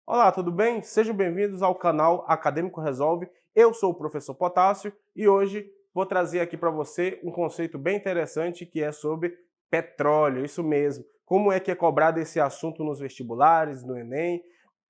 Olá, tudo bem? Sejam bem-vindos ao canal Acadêmico Resolve. Eu sou o professor Potássio e hoje vou trazer aqui para você um conceito bem interessante que é sobre petróleo, isso mesmo. Como é que é cobrado esse assunto nos vestibulares, no Enem.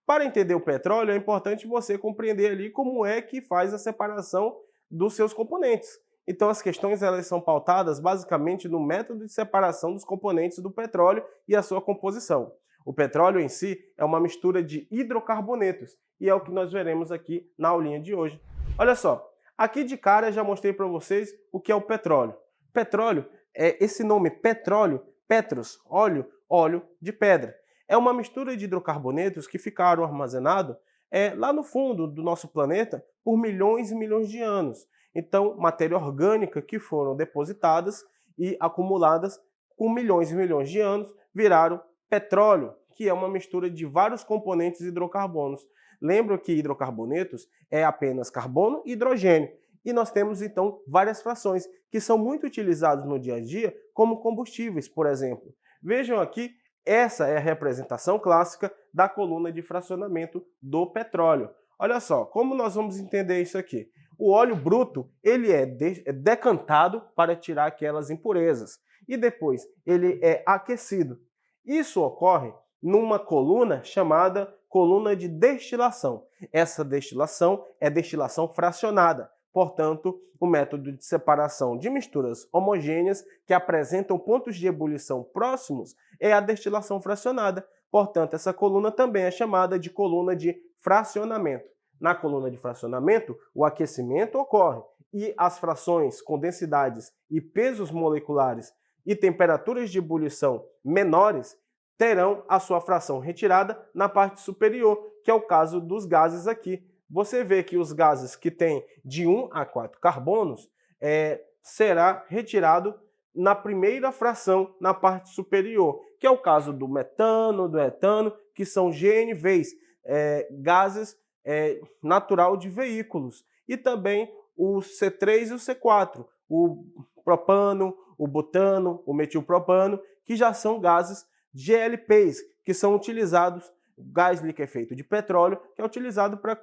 Para entender o petróleo, é importante você compreender ali como é que faz a separação dos seus componentes. Então, as questões elas são pautadas basicamente no método de separação dos componentes do petróleo e a sua composição. O petróleo em si é uma mistura de hidrocarbonetos e é o que nós veremos aqui na aulinha de hoje. Olha só, aqui de cara já mostrei para vocês o que é o petróleo. Petróleo é esse nome petróleo, petros, óleo, óleo de pedra. É uma mistura de hidrocarbonetos que ficaram armazenados lá no fundo do nosso planeta por milhões e milhões de anos. Então, matéria orgânica que foram depositadas e acumuladas com milhões e milhões de anos viraram petróleo, que é uma mistura de vários componentes hidrocarbonos. Lembram que hidrocarbonetos é apenas carbono e hidrogênio. E nós temos então várias frações que são muito utilizadas no dia a dia como combustíveis, por exemplo. Vejam aqui, essa é a representação clássica da coluna de fracionamento do petróleo. Olha só, como nós vamos entender isso aqui? O óleo bruto ele é decantado para tirar aquelas impurezas e depois ele é aquecido. Isso ocorre numa coluna chamada coluna de destilação. Essa destilação é destilação fracionada. Portanto, o método de separação de misturas homogêneas que apresentam pontos de ebulição próximos é a destilação fracionada. Portanto, essa coluna também é chamada de coluna de fracionamento. Na coluna de fracionamento, o aquecimento ocorre e as frações com densidades e pesos moleculares e temperaturas de ebulição menores terão a sua fração retirada na parte superior, que é o caso dos gases aqui. Você vê que os gases que têm de 1 a 4 carbonos será retirado na primeira fração, na parte superior, que é o caso do metano, do etano, que são GNVs, gases natural de veículos, e também o C3 e o C4, o propano, o butano, o metilpropano, que já são gases GLPs, que são utilizados, gás liquefeito de petróleo, que é utilizado para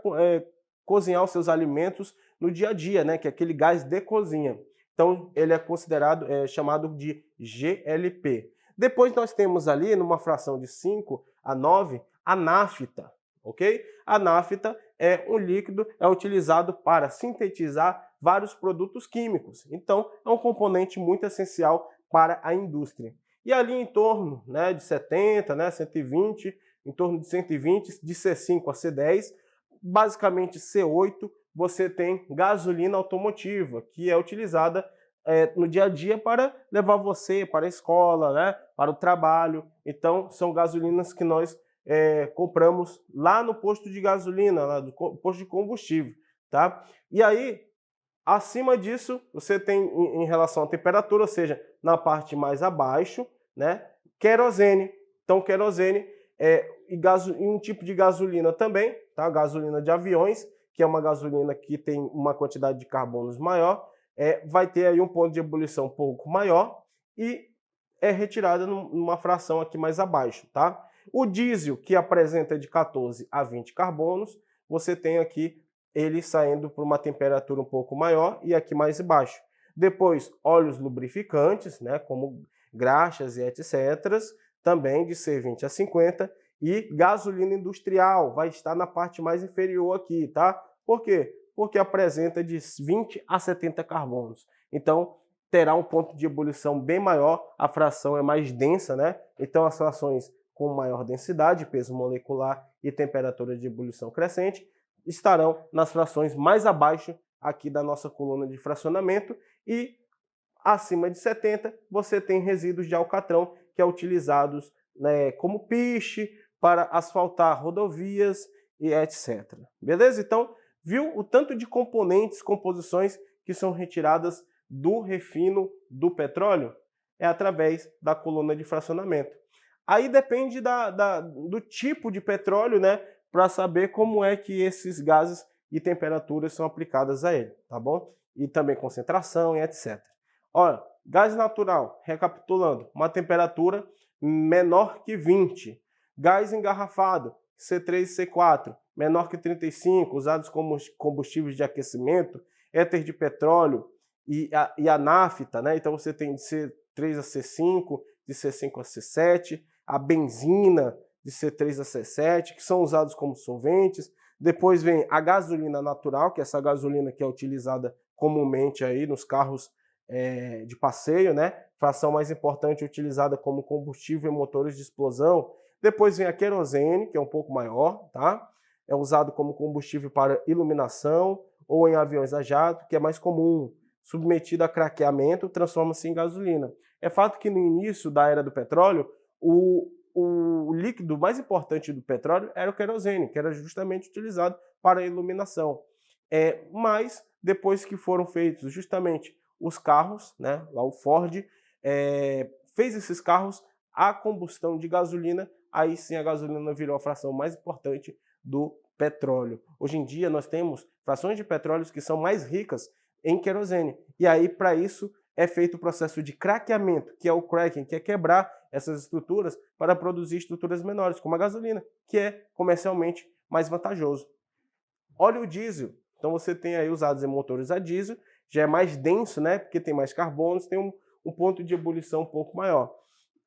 cozinhar os seus alimentos no dia a dia, né, que é aquele gás de cozinha. Então, ele é considerado, chamado de GLP. Depois nós temos ali, numa fração de 5 a 9, a nafta, ok? A nafta é um líquido, é utilizado para sintetizar vários produtos químicos. Então, é um componente muito essencial para a indústria. E ali em torno, né, de 70, né, 120, em torno de 120, de C5 a C10, basicamente C8, você tem gasolina automotiva, que é utilizada no dia a dia para levar você para a escola, né, para o trabalho. Então, são gasolinas que nós compramos lá no posto de gasolina, lá do posto de combustível, tá? E aí, acima disso, você tem em relação à temperatura, ou seja, na parte mais abaixo, né, querosene. Então, querosene e um tipo de gasolina também, tá? Gasolina de aviões, que é uma gasolina que tem uma quantidade de carbonos maior, vai ter aí um ponto de ebulição um pouco maior e é retirada numa fração aqui mais abaixo, tá? O diesel, que apresenta de 14 a 20 carbonos, você tem aqui ele saindo por uma temperatura um pouco maior e aqui mais baixo. Depois, óleos lubrificantes, né, como graxas e etc., também de C20 a 50, e gasolina industrial vai estar na parte mais inferior aqui, tá? Por quê? Porque apresenta de 20 a 70 carbonos. Então, terá um ponto de ebulição bem maior, a fração é mais densa, né? Então, as frações com maior densidade, peso molecular e temperatura de ebulição crescente estarão nas frações mais abaixo aqui da nossa coluna de fracionamento e acima de 70 você tem resíduos de alcatrão que é utilizados, né, como piche para asfaltar rodovias e etc. Beleza? Então, viu o tanto de componentes, composições que são retiradas do refino do petróleo? É através da coluna de fracionamento. Aí depende do tipo de petróleo, né, para saber como é que esses gases e temperaturas são aplicadas a ele, tá bom? E também concentração e etc. Olha, gás natural, recapitulando, uma temperatura menor que 20. Gás engarrafado, C3 e C4, menor que 35, usados como combustíveis de aquecimento, éter de petróleo e a nafta, né? Então você tem de C3 a C5, de C5 a C7, a benzina de C3 a C7, que são usados como solventes. Depois vem a gasolina natural, que é essa gasolina que é utilizada comumente aí nos carros de passeio, né? Fração mais importante utilizada como combustível em motores de explosão. Depois vem a querosene, que é um pouco maior, tá? É usado como combustível para iluminação ou em aviões a jato, que é mais comum. Submetido a craqueamento, transforma-se em gasolina. É fato que no início da era do petróleo, o líquido mais importante do petróleo era o querosene, que era justamente utilizado para a iluminação. Mas depois que foram feitos justamente os carros, né, lá o Ford fez esses carros a combustão de gasolina, aí sim a gasolina virou a fração mais importante do petróleo. Hoje em dia nós temos frações de petróleos que são mais ricas em querosene, e aí para isso é feito o processo de craqueamento, que é o cracking, que é quebrar essas estruturas para produzir estruturas menores, como a gasolina, que é comercialmente mais vantajoso. Óleo diesel, então você tem aí usados em motores a diesel, já é mais denso, né, porque tem mais carbonos, tem um ponto de ebulição um pouco maior.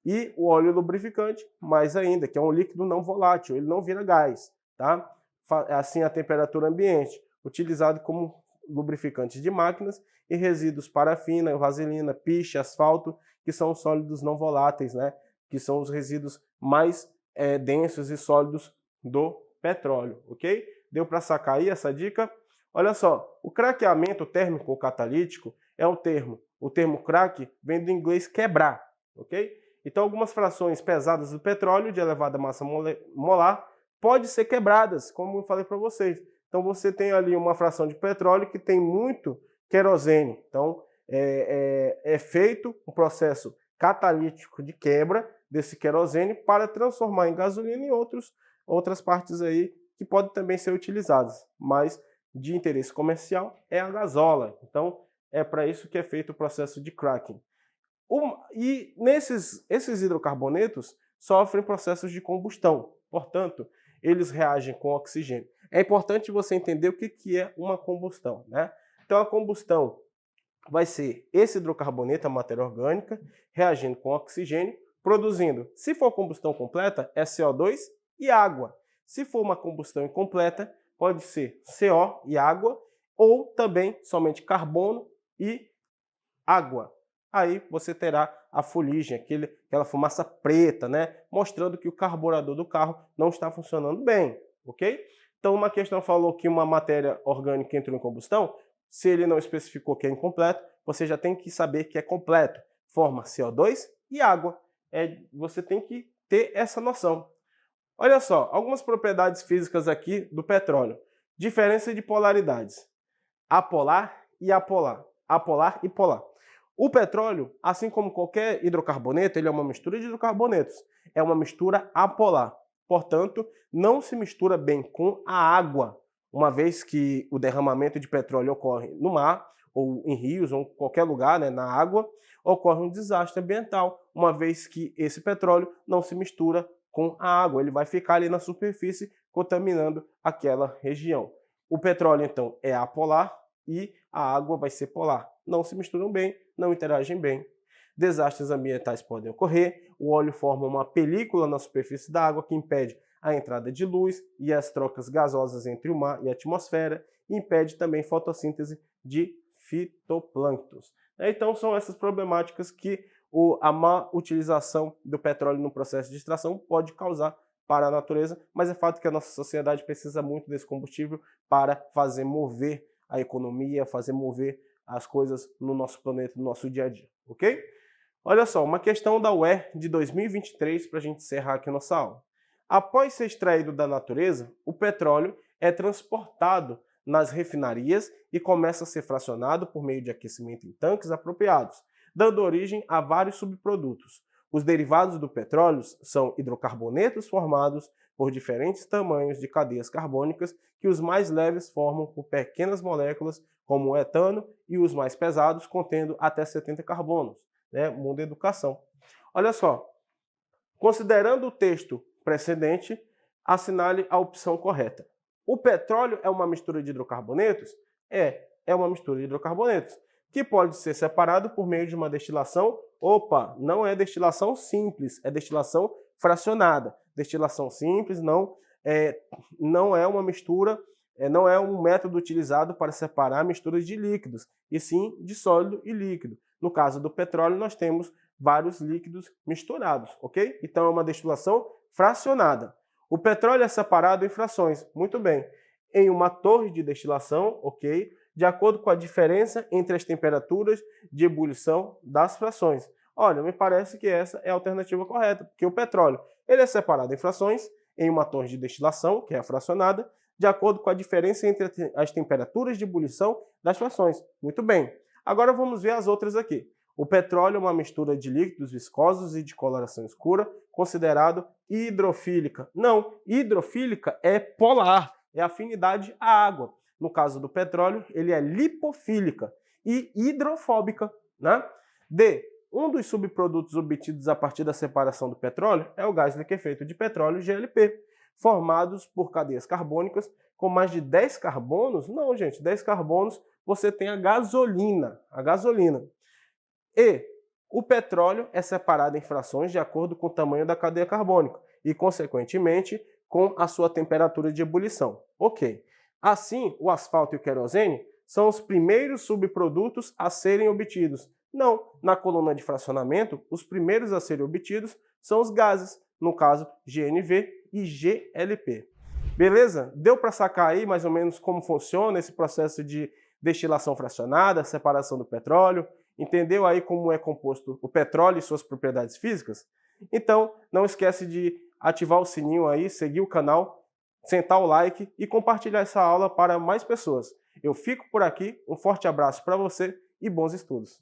E o óleo lubrificante, mais ainda, que é um líquido não volátil, ele não vira gás, tá? Assim a temperatura ambiente, utilizado como lubrificante de máquinas e resíduos parafina, vaselina, piche, asfalto, que são sólidos não voláteis, né? Que são os resíduos mais densos e sólidos do petróleo, ok? Deu para sacar aí essa dica? Olha só, o craqueamento térmico ou catalítico é um termo. O termo crack vem do inglês quebrar, ok? Então algumas frações pesadas do petróleo de elevada massa molar podem ser quebradas, como eu falei para vocês. Então você tem ali uma fração de petróleo que tem muito querosene. Então é feito um processo catalítico de quebra desse querosene para transformar em gasolina e outras partes aí que podem também ser utilizadas, mas de interesse comercial é a gasola. Então é para isso que é feito o processo de cracking. E esses hidrocarbonetos sofrem processos de combustão, portanto, eles reagem com oxigênio. É importante você entender o que é uma combustão, né? Então a combustão vai ser esse hidrocarboneto, a matéria orgânica, reagindo com oxigênio, produzindo, se for combustão completa, é CO2 e água. Se for uma combustão incompleta, pode ser CO e água, ou também somente carbono e água. Aí você terá a fuligem, aquela fumaça preta, né? Mostrando que o carburador do carro não está funcionando bem, ok? Então uma questão falou que uma matéria orgânica entrou em combustão, se ele não especificou que é incompleto, você já tem que saber que é completo. Forma CO2 e água. Você tem que ter essa noção. Olha só, algumas propriedades físicas aqui do petróleo. Diferença de polaridades. Apolar e apolar. Apolar e polar. O petróleo, assim como qualquer hidrocarboneto, ele é uma mistura de hidrocarbonetos. É uma mistura apolar. Portanto, não se mistura bem com a água, uma vez que o derramamento de petróleo ocorre no mar, ou em rios, ou em qualquer lugar, né, na água, ocorre um desastre ambiental, uma vez que esse petróleo não se mistura com a água. Ele vai ficar ali na superfície, contaminando aquela região. O petróleo, então, é apolar e a água vai ser polar. Não se misturam bem, não interagem bem. Desastres ambientais podem ocorrer, o óleo forma uma película na superfície da água que impede a entrada de luz e as trocas gasosas entre o mar e a atmosfera, e impede também fotossíntese de fitoplânctons. Então são essas problemáticas que a má utilização do petróleo no processo de extração pode causar para a natureza, mas é fato que a nossa sociedade precisa muito desse combustível para fazer mover a economia, fazer mover as coisas no nosso planeta, no nosso dia a dia, ok? Olha só, uma questão da UER de 2023 para a gente encerrar aqui a nossa aula. Após ser extraído da natureza, o petróleo é transportado nas refinarias e começa a ser fracionado por meio de aquecimento em tanques apropriados, dando origem a vários subprodutos. Os derivados do petróleo são hidrocarbonetos formados por diferentes tamanhos de cadeias carbônicas, que os mais leves formam por pequenas moléculas, como o etano, e os mais pesados contendo até 70 carbonos. Mundo Educação. Olha só, considerando o texto precedente, assinale a opção correta. O petróleo é uma mistura de hidrocarbonetos? É uma mistura de hidrocarbonetos, que pode ser separado por meio de uma destilação. Opa, não é destilação simples, é destilação fracionada. Destilação simples não é uma mistura, não é um método utilizado para separar misturas de líquidos, e sim de sólido e líquido. No caso do petróleo, nós temos vários líquidos misturados, ok? Então é uma destilação fracionada. O petróleo é separado em frações, muito bem, em uma torre de destilação, ok? De acordo com a diferença entre as temperaturas de ebulição das frações. Olha, me parece que essa é a alternativa correta, porque o petróleo ele é separado em frações, em uma torre de destilação, que é a fracionada, de acordo com a diferença entre as temperaturas de ebulição das frações. Muito bem. Agora vamos ver as outras aqui. O petróleo é uma mistura de líquidos viscosos e de coloração escura, considerado hidrofílica. Não, hidrofílica é polar, é afinidade à água. No caso do petróleo, ele é lipofílica e hidrofóbica, né? D. Um dos subprodutos obtidos a partir da separação do petróleo é o gás liquefeito de petróleo, GLP, formados por cadeias carbônicas com mais de 10 carbonos. Não, gente, 10 carbonos você tem a gasolina. E o petróleo é separado em frações de acordo com o tamanho da cadeia carbônica e, consequentemente, com a sua temperatura de ebulição. Ok. Assim, o asfalto e o querosene são os primeiros subprodutos a serem obtidos. Não, na coluna de fracionamento, os primeiros a serem obtidos são os gases, no caso GNV e GLP. Beleza? Deu para sacar aí mais ou menos como funciona esse processo de destilação fracionada, separação do petróleo? Entendeu aí como é composto o petróleo e suas propriedades físicas? Então, não esquece de ativar o sininho aí, seguir o canal, sentar o like e compartilhar essa aula para mais pessoas. Eu fico por aqui, um forte abraço para você e bons estudos!